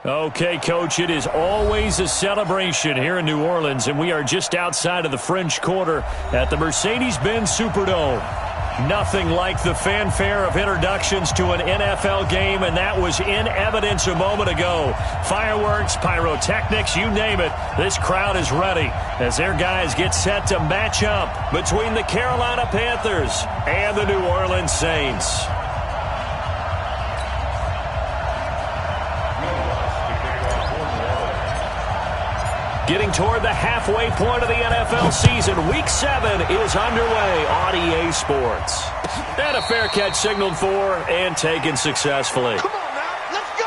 Okay, Coach, it is always a celebration here in New Orleans, and we are just outside of the French Quarter at the Mercedes-Benz Superdome. Nothing like the fanfare of introductions to an NFL game, and that was in evidence a moment ago. Fireworks, pyrotechnics, you name it, this crowd is ready as their guys get set to match up between the Carolina Panthers and the New Orleans Saints. Getting toward the halfway point of the NFL season, Week 7 is underway on EA Sports. And a fair catch signaled for and taken successfully. Come on now, let's go!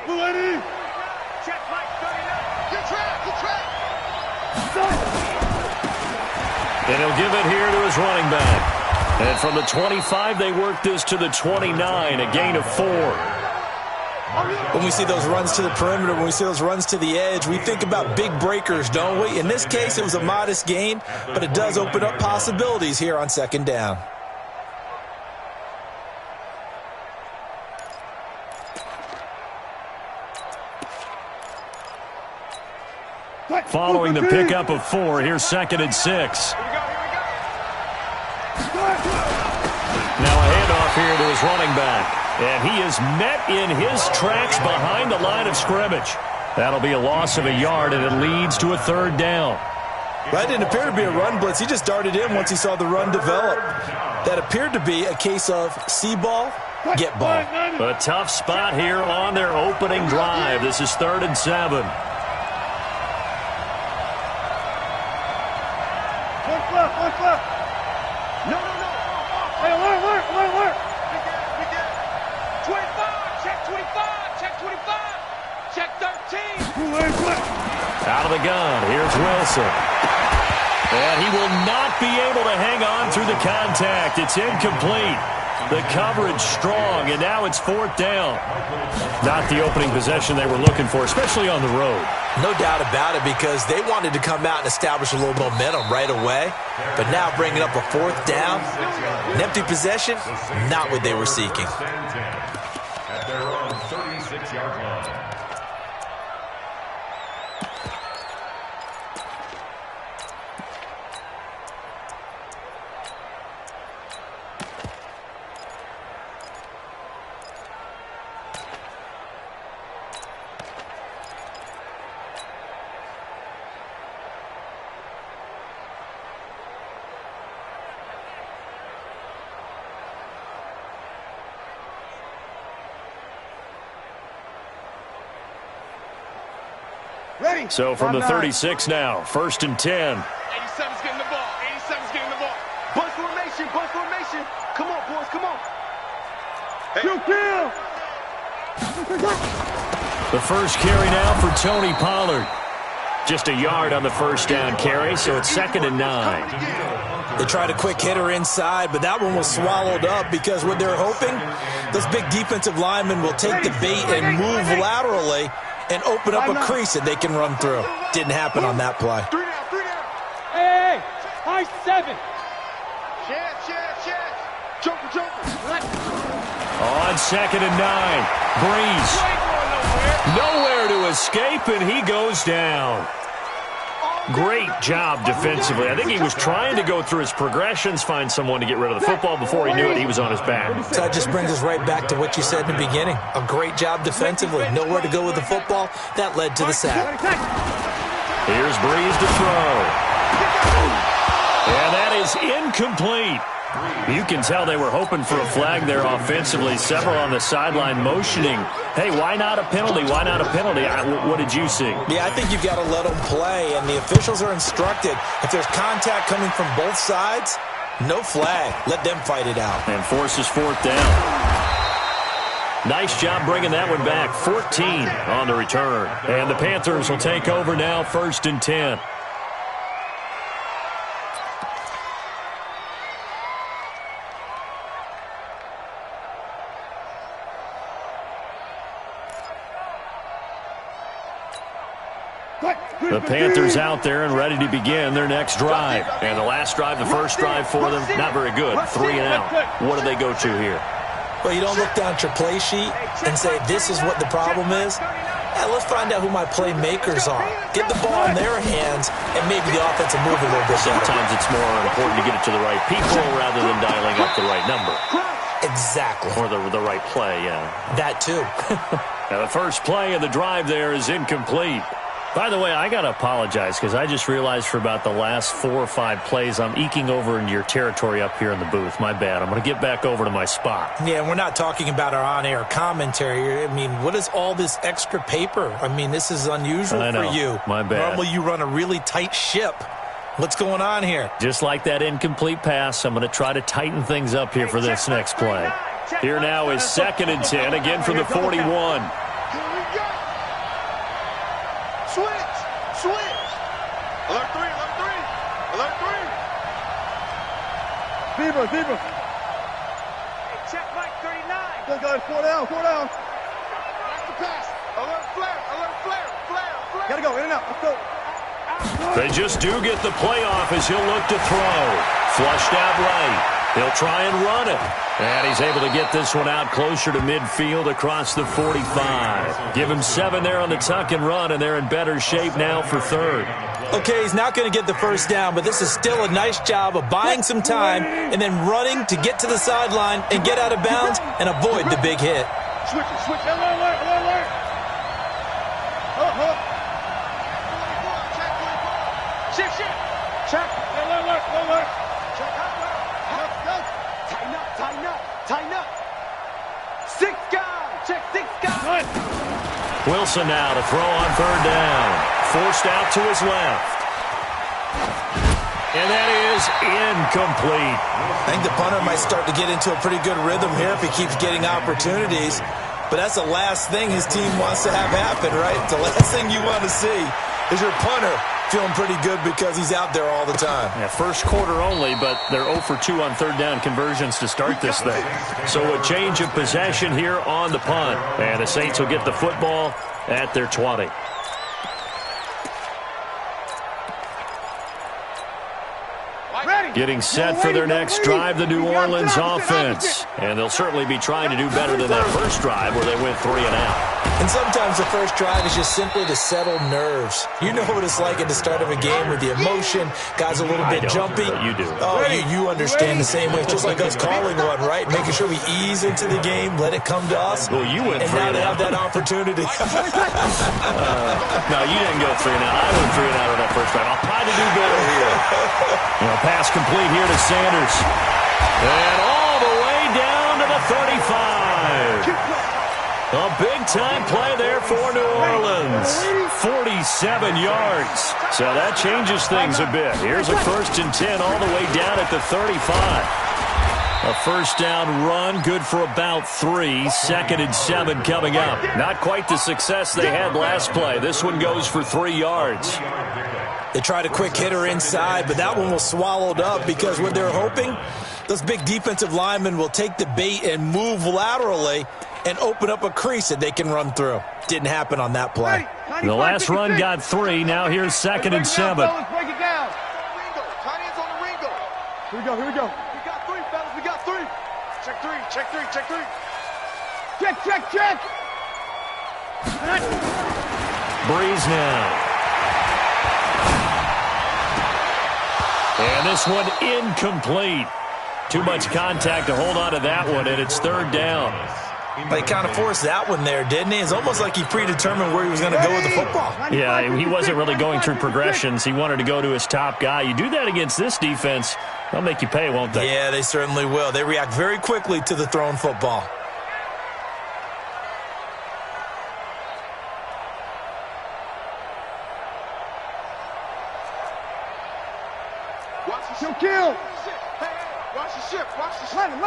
Ready? Check Mike 39. Good track, good track. And he'll give it here to his running back. And from the 25, they work this to the 29, a gain of 4. When we see those runs to the perimeter, when we see those runs to the edge, we think about big breakers, don't we? In this case, it was a modest gain, but it does open up possibilities here on second down. Following the pickup of 4, here's 2nd and 6. Now a handoff here to his running back. And he is met in his tracks behind the line of scrimmage. That'll be a loss of a yard, and it leads to a 3rd down. That didn't appear to be a run blitz. He just darted in once he saw the run develop. That appeared to be a case of see ball, get ball. A tough spot here on their opening drive. This is 3rd and 7. One flip. No. Hey, alert. We did. 25, check 25, check 25, check 13. Out of the gun, here's Wilson. And he will not be able to hang on through the contact. It's incomplete. The coverage strong, and now it's 4th down. Not the opening possession they were looking for, especially on the road. No doubt about it, because they wanted to come out and establish a little momentum right away. But now bringing up a 4th down, an empty possession, not what they were seeking. At their own 36-yard line. Ready. So from the 36 now, 1st and 10. 87's getting the ball. 87's getting the ball. Bunch formation. Come on, boys, come on. Kill. The first carry now for Tony Pollard. Just a yard on the 1st down carry, so it's 2nd and 9. They tried a quick hitter inside, but that one was swallowed up because what they're hoping, those big defensive linemen will take the bait and move laterally and open up a crease that they can run through. Didn't happen on that play. 3 down. Hey, high 7. Chance. Joker. On 2nd and 9, Breeze. Nowhere to escape, and he goes down. Great job defensively. I think he was trying to go through his progressions, find someone to get rid of the football. Before he knew it, he was on his back. So that just brings us right back to what you said in the beginning. A great job defensively. Nowhere to go with the football. That led to the sack. Here's Breeze to throw. And that is incomplete. You can tell they were hoping for a flag there offensively. Several on the sideline motioning, hey, why not a penalty? Why not a penalty? What did you see? Yeah, I think you've got to let them play, and the officials are instructed. If there's contact coming from both sides, no flag. Let them fight it out. And forces 4th down. Nice job bringing that one back. 14 on the return. And the Panthers will take over now, 1st and 10. The Panthers out there and ready to begin their next drive. And the last drive, the first drive for them, not very good. 3 and out. What do they go to here? Well, you don't look down at your play sheet and say, this is what the problem is. Yeah, let's find out who my playmakers are. Get the ball in their hands and maybe the offensive move a little bit better. Sometimes it's more important to get it to the right people rather than dialing up the right number. Exactly. Or the right play, yeah. That too. Now the first play of the drive there is incomplete. By the way, I got to apologize because I just realized for about the last 4 or 5 plays, I'm eking over into your territory up here in the booth. My bad. I'm going to get back over to my spot. Yeah, we're not talking about our on-air commentary. I mean, what is all this extra paper? I mean, this is unusual for you. My bad. Normally you run a really tight ship. What's going on here? Just like that incomplete pass, I'm going to try to tighten things up here for this next play. Here now is 2nd and 10, again from the 41. Switch! Alert 3, alert 3! Alert 3! Deeper. Hey, check Mike 39! Go, guys, 4 down. That's the pass! Alert flare! Gotta go, in and out, let's go. They just do get the playoff as he'll look to throw. Flushed out right. He'll try and run it. And he's able to get this one out closer to midfield across the 45. Give him 7 there on the tuck and run, and they're in better shape now for 3rd. Okay, he's not going to get the first down, but this is still a nice job of buying some time and then running to get to the sideline and get out of bounds and avoid the big hit. Switch. Alert. Shift! Check. Alert. Tighten up! 6 guys! Check 6 guys! Wilson now to throw on 3rd down. Forced out to his left. And that is incomplete. I think the punter might start to get into a pretty good rhythm here if he keeps getting opportunities. But that's the last thing his team wants to have happen, right? The last thing you want to see is your punter feeling pretty good because he's out there all the time. Yeah, first quarter only, but they're 0 for 2 on 3rd down conversions to start this thing. So a change of possession here on the punt. And the Saints will get the football at their 20. Getting set for their next drive, the New Orleans offense. And they'll certainly be trying to do better than that first drive where they went 3 and out. And sometimes the first drive is just simply to settle nerves. You know what it's like at the start of a game with the emotion. Guys a little bit jumpy. But you do. Oh, you understand the same way. It's just like us calling one, right? Making sure we ease into the game, let it come to us. Well, you went 3 and now and they out. have that opportunity. No, you didn't go 3 and out. I went 3 and out on that first drive. I'll try to do better here. Pass complete here to Sanders. And all the way down to the 35. A big-time play there for New Orleans. 47 yards. So that changes things a bit. Here's a 1st and 10 all the way down at the 35. A first down run, good for about 3. 2nd and 7 coming up. Not quite the success they had last play. This one goes for 3 yards. They tried a quick hitter inside, but that one was swallowed up because what they're hoping, those big defensive linemen will take the bait and move laterally and open up a crease that they can run through. Didn't happen on that play. The last run got 3. Now here's 2nd and 7. Let's break it down. Ringo, tight ends on the Ringo. Here we go. We got 3, fellas, we got 3. Check 3. Check. Breeze now. And this one incomplete. Too much contact to hold on to that one, and it's 3rd down. They kind of forced that one there, didn't he? It's almost like he predetermined where he was going to go with the football. Yeah, he wasn't really going through progressions. He wanted to go to his top guy. You do that against this defense, they'll make you pay, won't they? Yeah, they certainly will. They react very quickly to the thrown football. Show kill. Hey, watch the ship. Let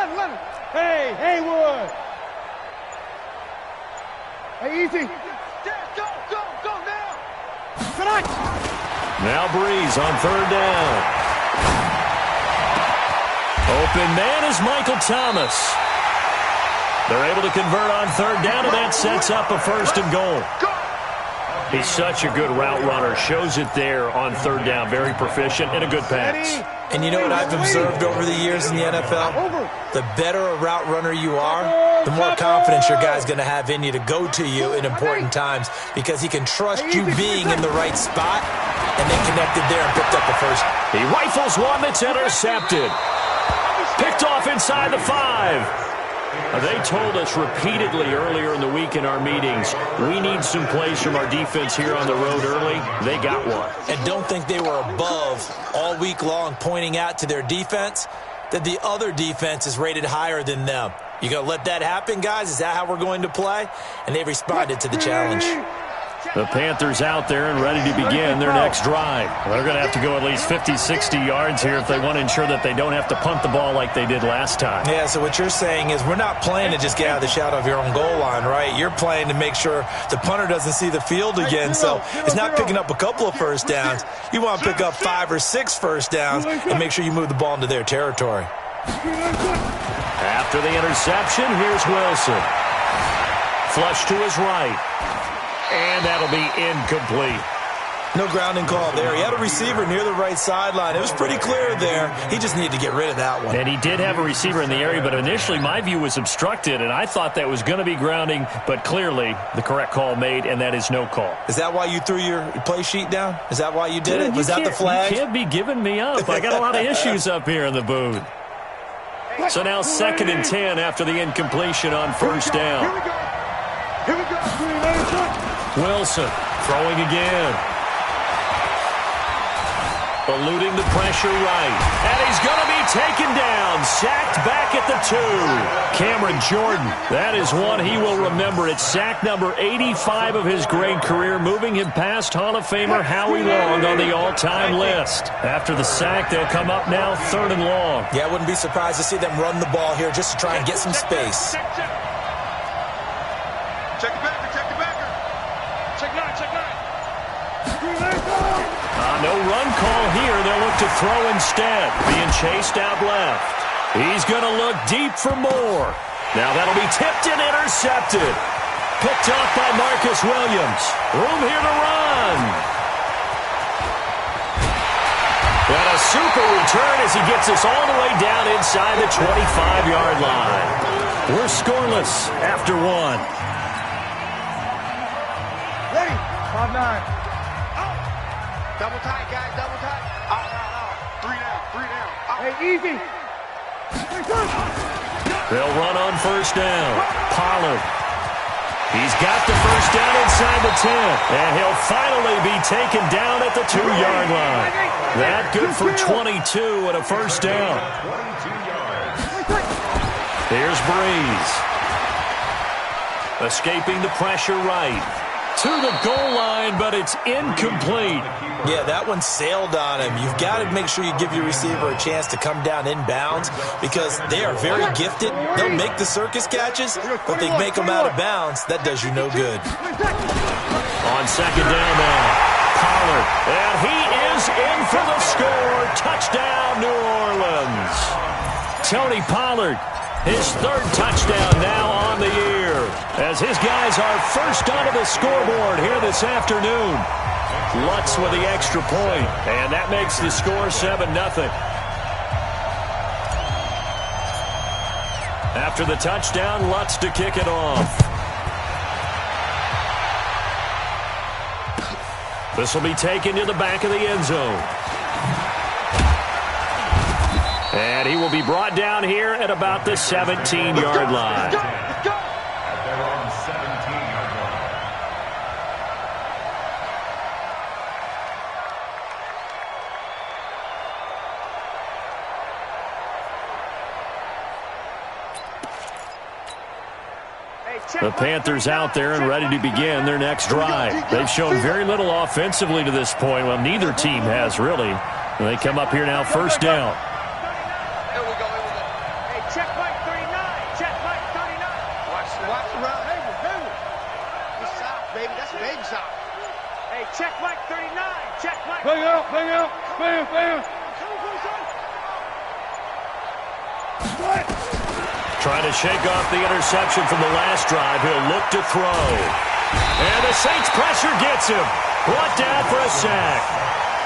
him. Hey, Haywood. Hey, easy. Go now. Tonight. Now Breeze on 3rd down. Open man is Michael Thomas. They're able to convert on 3rd down, and that sets up a 1st and goal. He's such a good route runner. Shows it there on third down. Very proficient and a good pass. And you know what I've observed over the years in the NFL? The better a route runner you are, the more confidence your guy's going to have in you to go to you in important times because he can trust you being in the right spot, and they connected there and picked up the first. He rifles one that's intercepted. Picked off inside the 5. They told us repeatedly earlier in the week in our meetings, we need some plays from our defense here on the road early. They got one. And don't think they were above all week long pointing out to their defense that the other defense is rated higher than them. You going to let that happen, guys? Is that how we're going to play? And they responded to the challenge. The Panthers out there and ready to begin their next drive. They're going to have to go at least 50, 60 yards here if they want to ensure that they don't have to punt the ball like they did last time. Yeah, so what you're saying is we're not playing to just get out of the shadow of your own goal line, right? You're playing to make sure the punter doesn't see the field again. So it's not picking up a couple of first downs. You want to pick up 5 or 6 first downs and make sure you move the ball into their territory. After the interception, here's Wilson. Flush to his right. And that'll be incomplete. No grounding call there. He had a receiver near the right sideline. It was pretty clear there. He just needed to get rid of that one. And he did have a receiver in the area, but initially my view was obstructed, and I thought that was going to be grounding, but clearly the correct call made, and that is no call. Is that why you threw your play sheet down? Is that why you did it? Was that the flag? You can't be giving me up. I got a lot of issues up here in the booth. So now 2nd and 10 after the incompletion on first down. Here we go. Wilson throwing again. Eluding the pressure right. And he's going to be taken down. Sacked back at the 2. Cameron Jordan. That is one he will remember. It's sack number 85 of his great career, moving him past Hall of Famer Howie Long on the all-time list. After the sack, they'll come up now 3rd and long. Yeah, I wouldn't be surprised to see them run the ball here just to try and get some space. Check the backer. Check 9. No run call here. They'll look to throw instead. Being chased out left. He's going to look deep for more. Now that'll be tipped and intercepted. Picked off by Marcus Williams. Room here to run. And a super return as he gets us all the way down inside the 25-yard line. We're scoreless after 1. Ready. 5-9. Double tight, guys. Double tight. Out. 3 down. Out. Hey, easy. They'll run on first down. Pollard. He's got the first down inside the 10. And he'll finally be taken down at the 2-yard line. That good for 22 and a first down. Here's Breeze. Escaping the pressure right. To the goal line, but it's incomplete. Yeah, that one sailed on him. You've got to make sure you give your receiver a chance to come down inbounds because they are very gifted. They'll make the circus catches, but they make them out of bounds. That does you no good. On second down now, Pollard. And he is in for the score. Touchdown, New Orleans. Tony Pollard, his 3rd touchdown now on the year, as his guys are first onto the scoreboard here this afternoon. Lutz with the extra point, and that makes the score 7-0. After the touchdown, Lutz to kick it off. This will be taken to the back of the end zone. And he will be brought down here at about the 17-yard line. At their own 17-yard line. The Panthers out there and ready to begin their next drive. They've shown very little offensively to this point. Well, neither team has, really. They come up here now, first down. Here we go. Hey, check Mike 39. Check Mike 39. Watch the run. Hayward. He's soft, baby. That's baby soft. Hey, check Mike 39. Check Mike. Bang out. Bam. Trying to shake off the interception from the last drive. He'll look to throw. And the Saints pressure gets him. Brought down for a sack.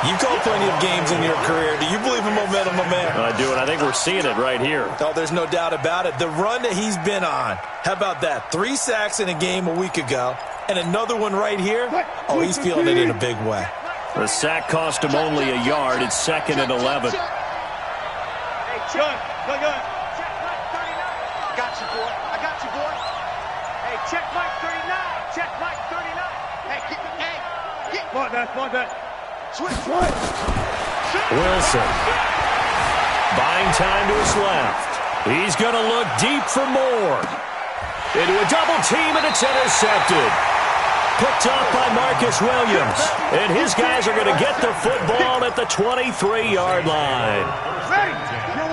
You've called plenty of games in your career. Do you believe in momentum, my man? I do, and I think we're seeing it right here. Oh, there's no doubt about it. The run that he's been on. How about that? 3 sacks in a game a week ago, and another one right here. Oh, he's feeling it in a big way. The sack cost him only a yard. It's 2nd and 11. Hey, Chuck. Check Mike 39. Got you, boy. I got you, boy. Hey, check Mike 39. Check Mike 39. Hey, get. Come on, that. Switch. Wilson. Buying time to his left. He's going to look deep for more. Into a double team, and it's intercepted. Picked up by Marcus Williams. And his guys are going to get the football at the 23-yard line.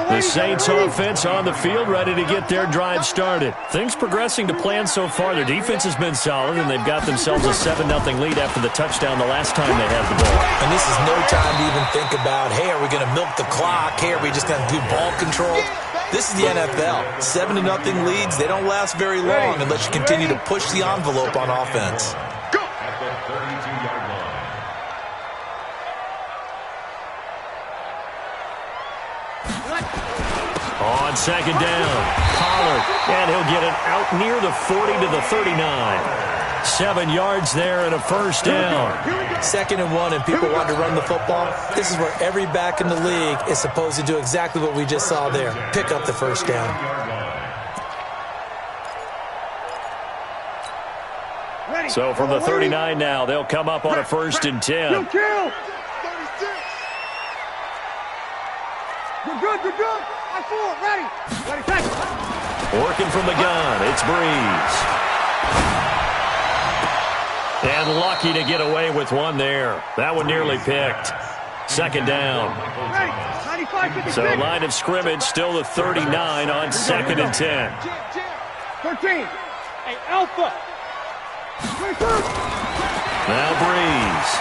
The Saints offense on the field, ready to get their drive started. Things progressing to plan so far. Their defense has been solid, and they've got themselves a 7-0 lead after the touchdown the last time they had the ball. And this is no time to even think about, hey, are we going to milk the clock? Hey, are we just going to do ball control? This is the NFL. 7-0 leads, they don't last very long unless you continue to push the envelope on offense. At the 32-yard line. On 2nd down, Pollard, and he'll get it out near the 40 to the 39. 7 yards there and a 1st down. 2nd and 1, and people want to run the football. This is where every back in the league is supposed to do exactly what we just saw there. Pick up the 1st down. So from the 39 now, they'll come up on a 1st and 10. Good. I fool. Ready, take. Working from the gun, it's Breeze. And lucky to get away with one there. That one nearly picked. 2nd down. Ready, 95, 56. So line of scrimmage still the 39 on 2nd and 10. 13. Hey, Alpha. 22. Now Breeze.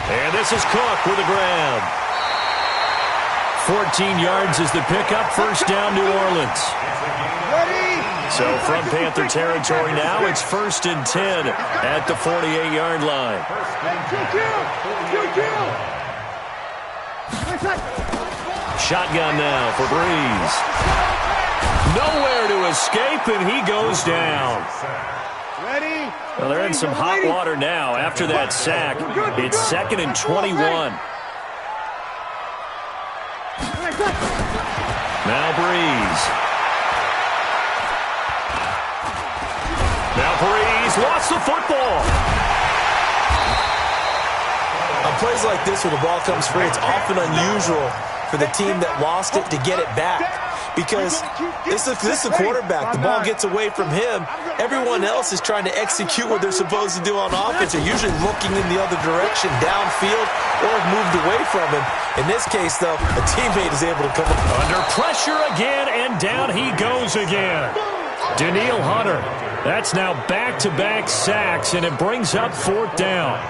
And this is Cook with the grab. 14 yards is the pickup. 1st down, New Orleans. So from Panther territory now, it's 1st and 10 at the 48-yard line. Shotgun now for Breeze. Nowhere to escape, and he goes down. Well, they're in some hot water now after that sack. It's 2nd and 21. Now Breeze. Now Breeze lost the football. On plays like this where the ball comes free, it's often unusual for the team that lost it to get it back. Because this is a quarterback. The ball gets away from him. Everyone else is trying to execute what they're supposed to do on offense. They're usually looking in the other direction, downfield, or have moved away from him. In this case, though, a teammate is able to come up. Under pressure again, and down he goes again. Danielle Hunter. That's now back-to-back sacks, and it brings up 4th down.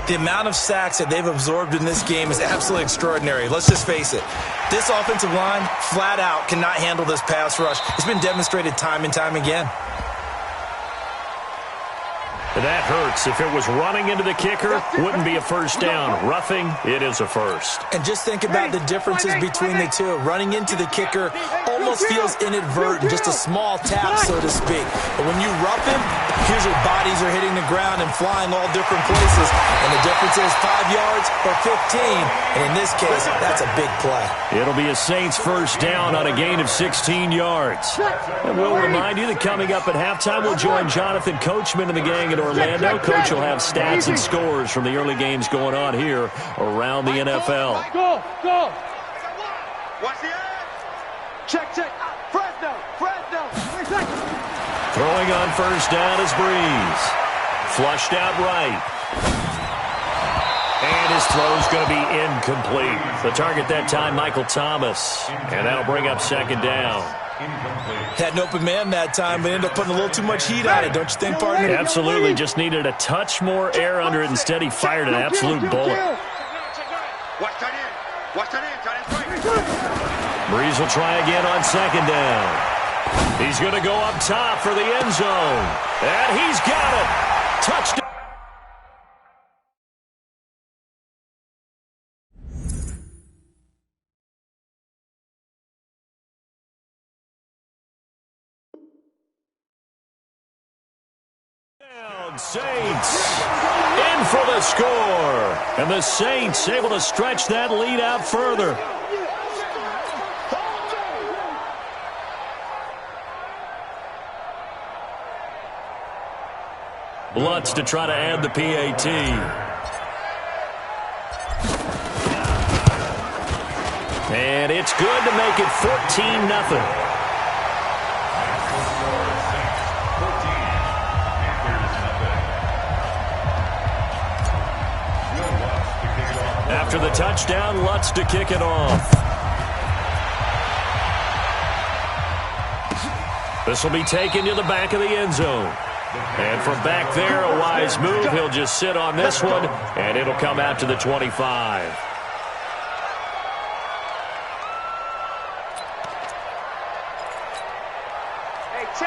The amount of sacks that they've absorbed in this game is absolutely extraordinary. Let's just face it. This offensive line, flat out, cannot handle this pass rush. It's been demonstrated time and time again. That hurts. If it was running into the kicker, wouldn't be a 1st down. Roughing, it is a 1st. And just think about the differences between the two. Running into the kicker almost feels inadvertent, just a small tap, so to speak. But when you rough him, here's your bodies are hitting the ground and flying all different places. And the difference is 5 yards or 15. And in this case, that's a big play. It'll be a Saints 1st down on a gain of 16 yards. And we'll remind you that coming up at halftime, we'll join Jonathan Coachman and the gang at Orlando. Coach will have stats and scores from the early games going on here around the NFL. Go. Watch the edge. Check. Fresno. Throwing on 1st down is Breeze. Flushed out right. And his throw's going to be incomplete. The target that time, Michael Thomas. And that'll bring up 2nd down. Had an open man that time, but ended up putting a little too much heat on it, don't you think, partner? Absolutely. Just needed a touch more air under it. Instead, he fired an absolute bullet. Watch tight end. Tight end straight. Breeze will try again on 2nd down. He's going to go up top for the end zone. And he's got it. Touchdown. Saints in for the score. And the Saints able to stretch that lead out further. Lutz to try to add the PAT. And it's good to make it 14-0. After the touchdown, Lutz to kick it off. This will be taken to the back of the end zone. And from back there, a wise move. He'll just sit on this one, and it'll come out to the 25.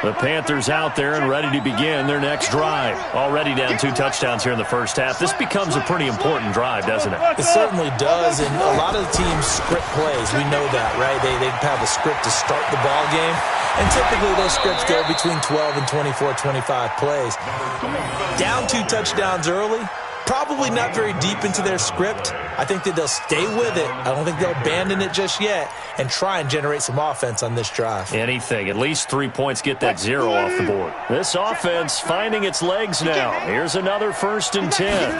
The Panthers out there and ready to begin their next drive. Already down 2 touchdowns here in the first half. This becomes a pretty important drive, doesn't it? It certainly does, and a lot of the teams script plays. We know that, right? They have a script to start the ball game, and typically those scripts go between 12 and 24, 25 plays. Down 2 touchdowns early, probably not very deep into their script. I think that they'll stay with it. I don't think they'll abandon it just yet and try and generate some offense on this drive. Anything. At least 3 points, get that 0 off the board. This offense finding its legs now. Here's another 1st and 10.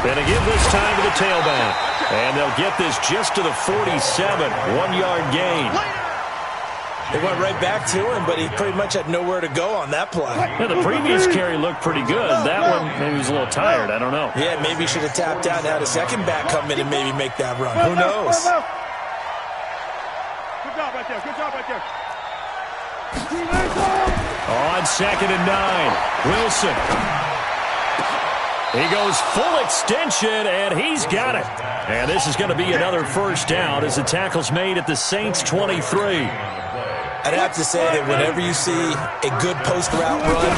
Going to give this time to the tailback. And they'll get this just to the 47. 1-yard gain. They went right back to him, but he pretty much had nowhere to go on that play. Yeah, the previous carry looked pretty good. That one, maybe he was a little tired. I don't know. Yeah, maybe he should have tapped out and had a second back come in and maybe make that run. Who knows? Good job right there. Good job right there. On 2nd and 9, Wilson. He goes full extension, and he's got it. And this is going to be another first down as the tackle's made at the Saints' 23. I'd have to say that whenever you see a good post route run,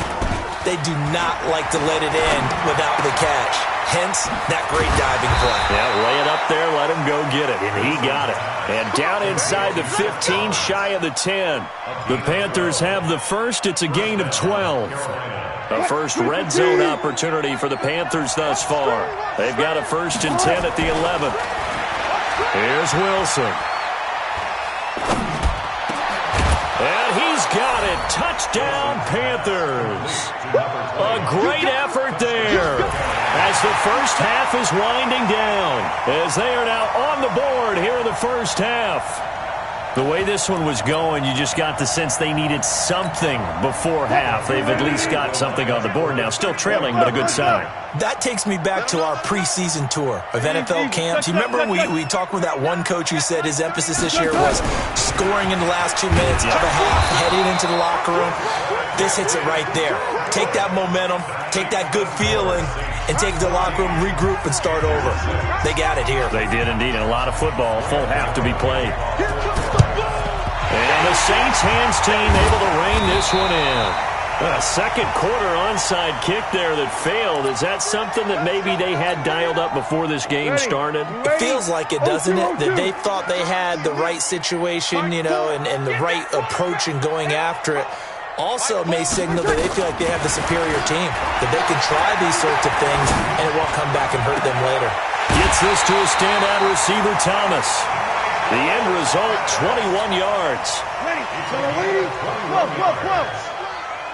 they do not like to let it end without the catch. Hence, that great diving play. Yeah, lay it up there, let him go get it, and he got it. And down inside the 15, shy of the 10. The Panthers have the first. It's a gain of 12. A first red zone opportunity for the Panthers thus far. They've got a 1st and 10 at the 11. Here's Wilson. And he's got it. Touchdown, Panthers. A great effort there as the first half is winding down, as they are now on the board here in the first half. The way this one was going, you just got the sense they needed something before half. They've at least got something on the board now. Still trailing, but a good sign. That takes me back to our preseason tour of NFL camps. You remember we talked with that one coach who said his emphasis this year was scoring in the last 2 minutes of a half, heading into the locker room. This hits it right there. Take that momentum, take that good feeling, and take it to the locker room, regroup, and start over. They got it here. They did indeed, and a lot of football, full half to be played. And the Saints hands team able to rein this one in. A second quarter onside kick there that failed. Is that something that maybe they had dialed up before this game started? It feels like it, doesn't it? That they thought they had the right situation, you know, and the right approach in going after it. Also, it may signal that they feel like they have the superior team, that they can try these sorts of things, and it won't come back and hurt them later. Gets this to a standout receiver, Thomas. The end result, 21 yards. Ready. So we're waiting. Close.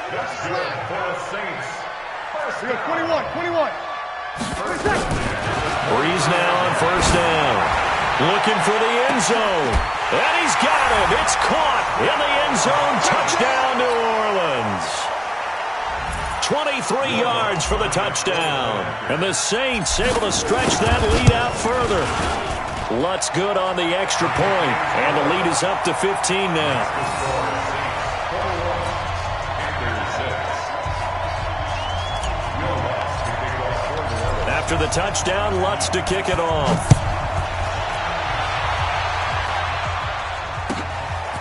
That's good for the Saints. We got 21. Breeze now on 1st down. Looking for the end zone. And he's got it. It's caught in the end zone. Touchdown, New Orleans. 23 yards for the touchdown. And the Saints able to stretch that lead out further. Lutz good on the extra point. And the lead is up to 15 now. After the touchdown, Lutz to kick it off.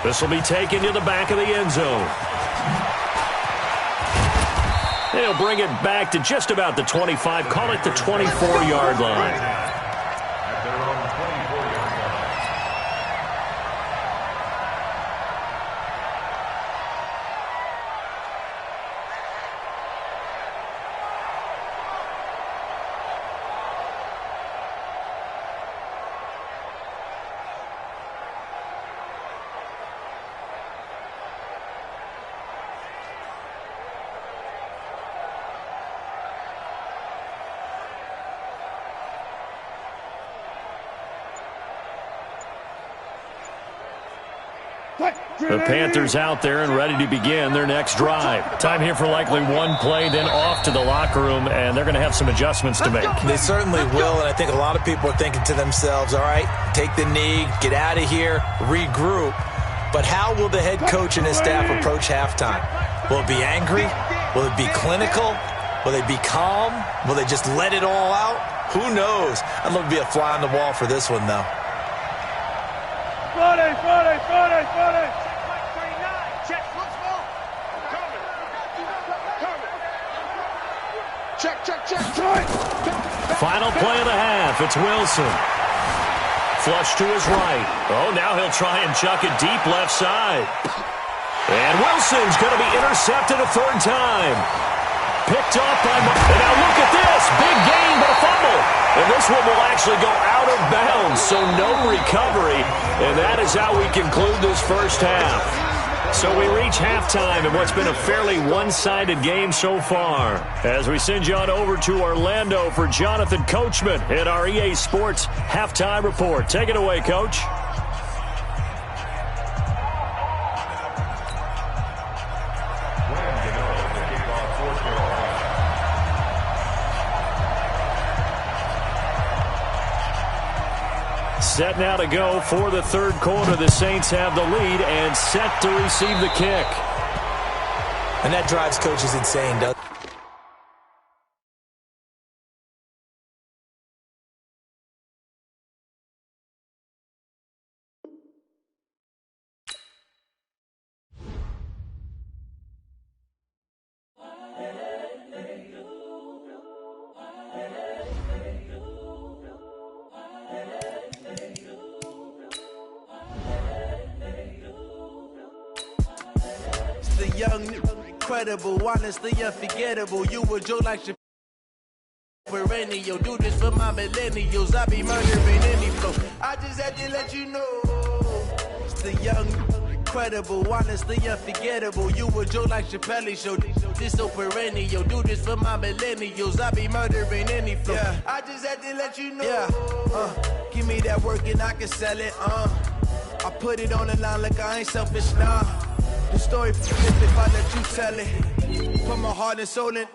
This will be taken to the back of the end zone. They'll bring it back to just about the 25, call it the 24-yard line. At their own 24-yard line. The Panthers out there and ready to begin their next drive. Time here for likely one play, then off to the locker room, and they're going to have some adjustments to make. They certainly will, and I think a lot of people are thinking to themselves, all right, take the knee, get out of here, regroup. But how will the head coach and his staff approach halftime? Will it be angry? Will it be clinical? Will they be calm? Will they just let it all out? Who knows? I'd love to be a fly on the wall for this one, though. Friday. Check, let's go. Coming. Check. Final play of the half. It's Wilson. Flush to his right. Oh, now he'll try and chuck it deep left side. And Wilson's going to be intercepted a third time. Picked off by and now look at this. Big gain, but a fumble. And this one will actually go out of bounds, so no recovery. And that is how we conclude this first half. So we reach halftime in what's been a fairly one-sided game so far. As we send you on over to Orlando for Jonathan Coachman at our EA Sports Halftime Report. Take it away, Coach. Set now to go for the third quarter. The Saints have the lead and set to receive the kick. And that drives coaches insane, doesn't it? Young, incredible, honestly unforgettable. You were Joe like perennial. Do this for my millennials. I be murdering any flow. I just had to let you know. It's the young, incredible, honestly unforgettable. You were Joe like Chappelle show. This so perennial. Do this for my millennials. I be murdering any flow. Yeah. I just had to let you know. Yeah. Give me that work and I can sell it. I put it on the line like I ain't selfish, nah. The story flip if I let you tell it. Put my heart and soul in.